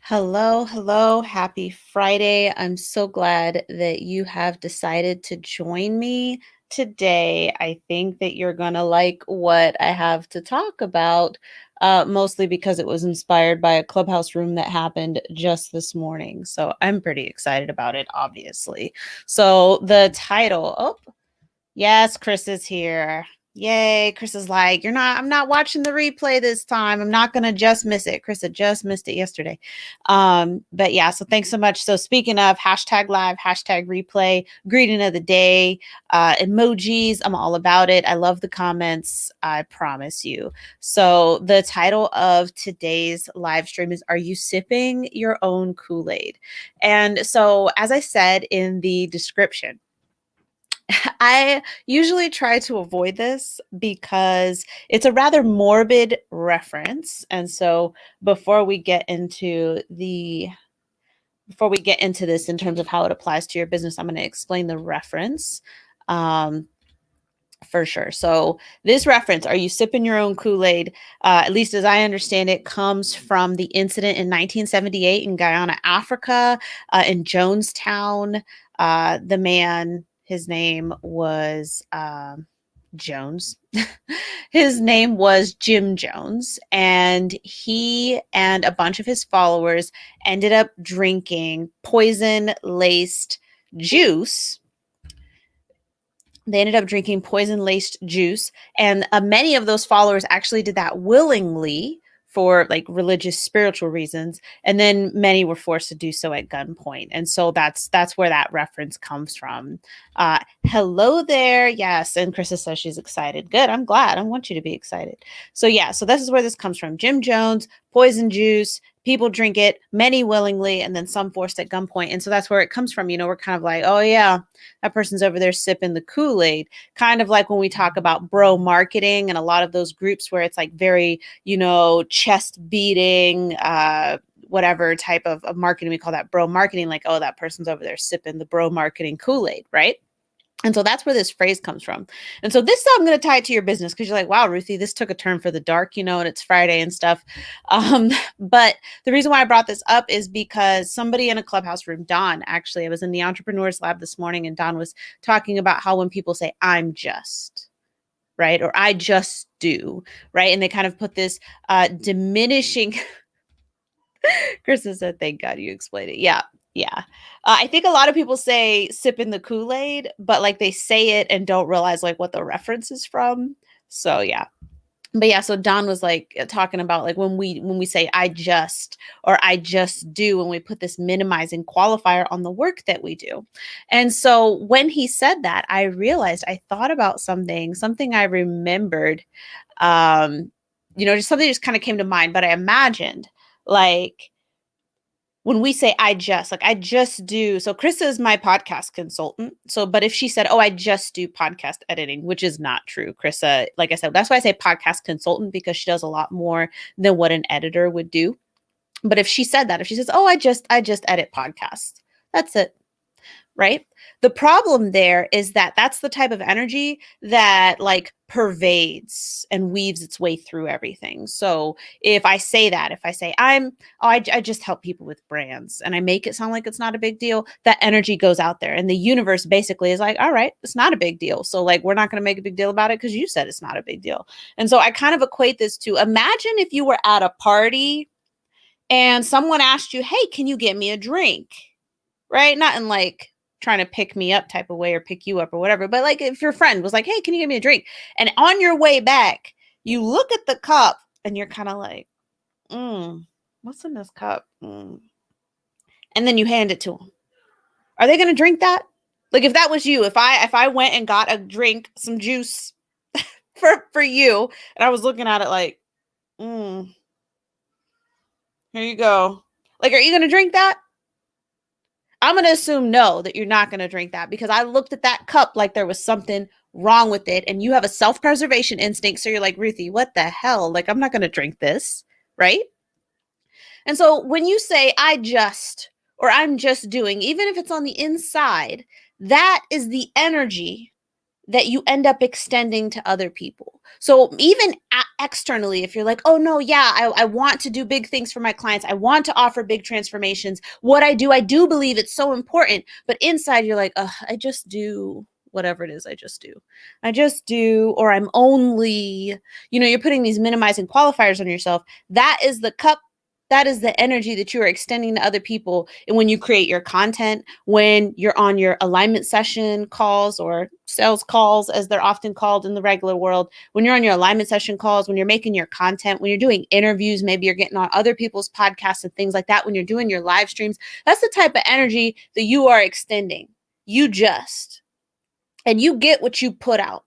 Hello, hello. Happy Friday. I'm so glad that you have decided to join me today. I think that you're going to like what I have to talk about, mostly because it was inspired by a Clubhouse room that happened just this morning. So I'm pretty excited about it, obviously. So the title, oh, yes, Chris is here. Yay. Chris is like, I'm not watching the replay this time. I'm not going to just miss it. Chris had just missed it yesterday. But yeah, so thanks so much. So speaking of hashtag live, hashtag replay, greeting of the day, emojis, I'm all about it. I love the comments. I promise you. So the title of today's live stream is, Are You Sipping Your Own Kool-Aid? And so, as I said in the description, I usually try to avoid this because it's a rather morbid reference. And so before we get into this in terms of how it applies to your business, I'm going to explain the reference. For sure. So this reference, Are You Sipping Your Own Kool-Aid? At least as I understand it, comes from the incident in 1978 in Guyana, Africa, in Jonestown. The man, his name was Jones. His name was Jim Jones, and he and a bunch of his followers ended up drinking poison-laced juice. They ended up drinking poison-laced juice, and many of those followers actually did that willingly for like religious, spiritual reasons, and then many were forced to do so at gunpoint. And so that's where that reference comes from. Hello there, yes. And Krista says she's excited. Good, I'm glad. I want you to be excited. So yeah, so this is where this comes from. Jim Jones, poison juice. People drink it, many willingly, and then some forced at gunpoint. And so that's where it comes from. You know, we're kind of like, oh yeah, that person's over there sipping the Kool-Aid. Kind of like when we talk about bro marketing and a lot of those groups where it's like very, chest beating, whatever type of marketing, we call that bro marketing. Like, oh, that person's over there sipping the bro marketing Kool-Aid, right? And so that's where this phrase comes from. And so this, I'm going to tie it to your business because you're like, wow, Ruthie, this took a turn for the dark, and it's Friday and stuff. But the reason why I brought this up is because somebody in a Clubhouse room, Don, actually, I was in the Entrepreneurs Lab this morning, and Don was talking about how when people say, I'm just, right, or I just do, right, and they kind of put this diminishing. Krista said, thank God you explained it. Yeah. Yeah. I think a lot of people say sipping the Kool-Aid, but like they say it and don't realize like what the reference is from. So yeah. But yeah, so Don was like talking about like when we say I just or I just do, when we put this minimizing qualifier on the work that we do. And so when he said that, I realized I thought about something I remembered, just something just kind of came to mind, but I imagined like when we say I just do. So Krista is my podcast consultant. So, but if she said, oh, I just do podcast editing, which is not true. Krista, like I said, that's why I say podcast consultant, because she does a lot more than what an editor would do. But if she said that, if she says, oh, I just edit podcasts, that's it. Right? The problem there is that that's the type of energy that like pervades and weaves its way through everything. So if I say I just help people with brands, and I make it sound like it's not a big deal, that energy goes out there, and the universe basically is like, all right, it's not a big deal. So like, we're not going to make a big deal about it because you said it's not a big deal. And so I kind of equate this to, imagine if you were at a party and someone asked you, hey, can you get me a drink? Right? Not in like trying to pick me up type of way or pick you up or whatever, but like if your friend was like, hey, can you give me a drink? And on your way back, you look at the cup and you're kind of like, what's in this cup? And then you hand it to them. Are they going to drink that? Like if that was you, if I went and got a drink, some juice for you, and I was looking at it like, here you go. Like, are you going to drink that? I'm going to assume no, that you're not going to drink that, because I looked at that cup like there was something wrong with it, and you have a self-preservation instinct. So you're like, Ruthie, what the hell? Like, I'm not going to drink this, right? And so when you say I just, or I'm just doing, even if it's on the inside, that is the energy that you end up extending to other people. So even externally, if you're like, oh no, yeah, I want to do big things for my clients. I want to offer big transformations. What I do believe it's so important. But inside you're like, I just do whatever it is I just do. I just do, or I'm only, you're putting these minimizing qualifiers on yourself. That is the cup. That is the energy that you are extending to other people. And when you create your content, when you're on your alignment session calls or sales calls, as they're often called in the regular world, when you're on your alignment session calls, when you're making your content, when you're doing interviews, maybe you're getting on other people's podcasts and things like that, when you're doing your live streams, that's the type of energy that you are extending. And you get what you put out.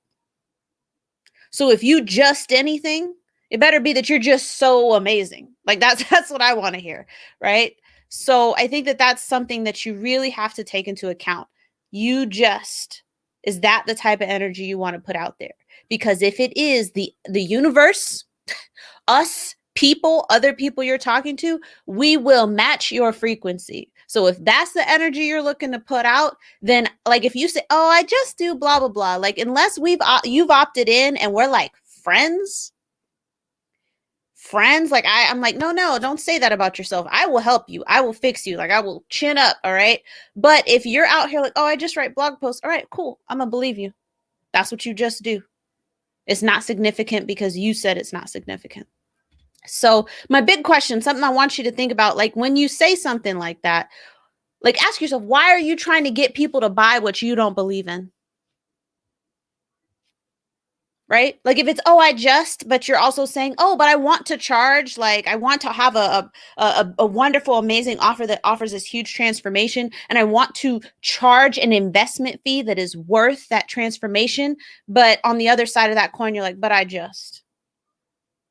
So if you just anything, it better be that you're just so amazing. Like that's what I want to hear, right? So I think that that's something that you really have to take into account. Is that the type of energy you want to put out there? Because if it is, the universe, us, people, other people you're talking to, we will match your frequency. So if that's the energy you're looking to put out, then like if you say, oh, I just do blah, blah, blah, like unless you've opted in and we're like friends, like I'm like, no, don't say that about yourself. I will help you. I will fix you. Like I will chin up. All right. But if you're out here like, oh, I just write blog posts. All right, cool. I'm going to believe you. That's what you just do. It's not significant because you said it's not significant. So my big question, something I want you to think about, like when you say something like that, like ask yourself, why are you trying to get people to buy what you don't believe in? Right? Like if it's, but you're also saying, oh, but I want to charge, like I want to have a wonderful, amazing offer that offers this huge transformation. And I want to charge an investment fee that is worth that transformation. But on the other side of that coin, you're like, but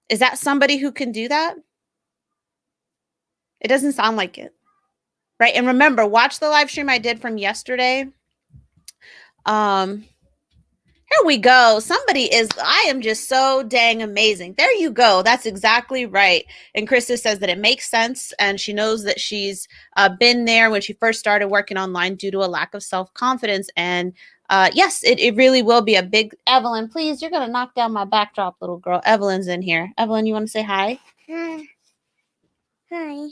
is that somebody who can do that? It doesn't sound like it. Right? And remember, watch the live stream I did from yesterday. Here we go. I am just so dang amazing. There you go. That's exactly right. And Krista says that it makes sense. And she knows that she's been there when she first started working online due to a lack of self-confidence. And yes, it really will be a big, Evelyn, please, you're going to knock down my backdrop, little girl. Evelyn's in here. Evelyn, you want to say hi? Hi.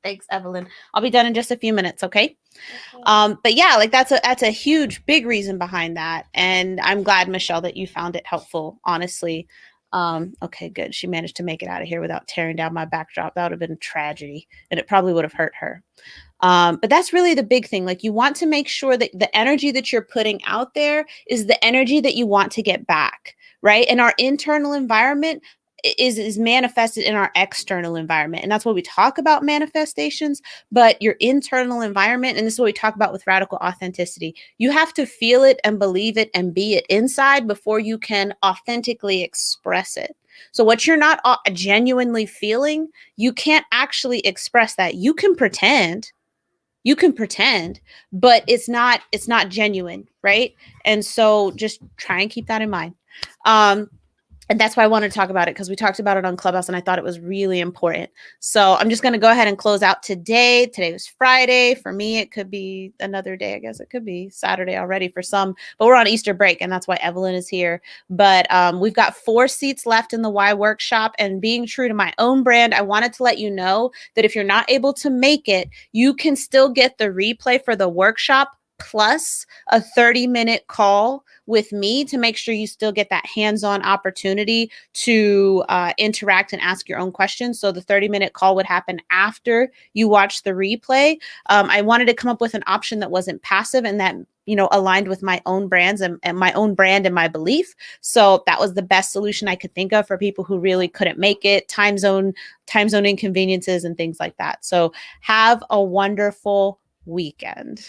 Thanks, Evelyn. I'll be done in just a few minutes, okay? But yeah, like that's a huge, big reason behind that. And I'm glad, Michelle, that you found it helpful, honestly. Okay, good. She managed to make it out of here without tearing down my backdrop. That would have been a tragedy, and it probably would have hurt her. But that's really the big thing. Like you want to make sure that the energy that you're putting out there is the energy that you want to get back, right? And our internal environment is manifested in our external environment. And that's what we talk about manifestations, but your internal environment, and this is what we talk about with radical authenticity. You have to feel it and believe it and be it inside before you can authentically express it. So what you're not genuinely feeling, you can't actually express that. You can pretend, but it's not genuine, right? And so just try and keep that in mind. And that's why I wanted to talk about it, because we talked about it on Clubhouse and I thought it was really important. So I'm just going to go ahead and close out today. Today was Friday. For me, it could be another day. I guess it could be Saturday already for some, but we're on Easter break and that's why Evelyn is here. But we've got 4 seats left in the Y workshop, and being true to my own brand, I wanted to let you know that if you're not able to make it, you can still get the replay for the workshop plus a 30-minute call with me to make sure you still get that hands-on opportunity to interact and ask your own questions. So the 30-minute call would happen after you watch the replay. I wanted to come up with an option that wasn't passive and that aligned with my own brands and my own brand and my belief. So that was the best solution I could think of for people who really couldn't make it, time zone inconveniences and things like that. So have a wonderful weekend.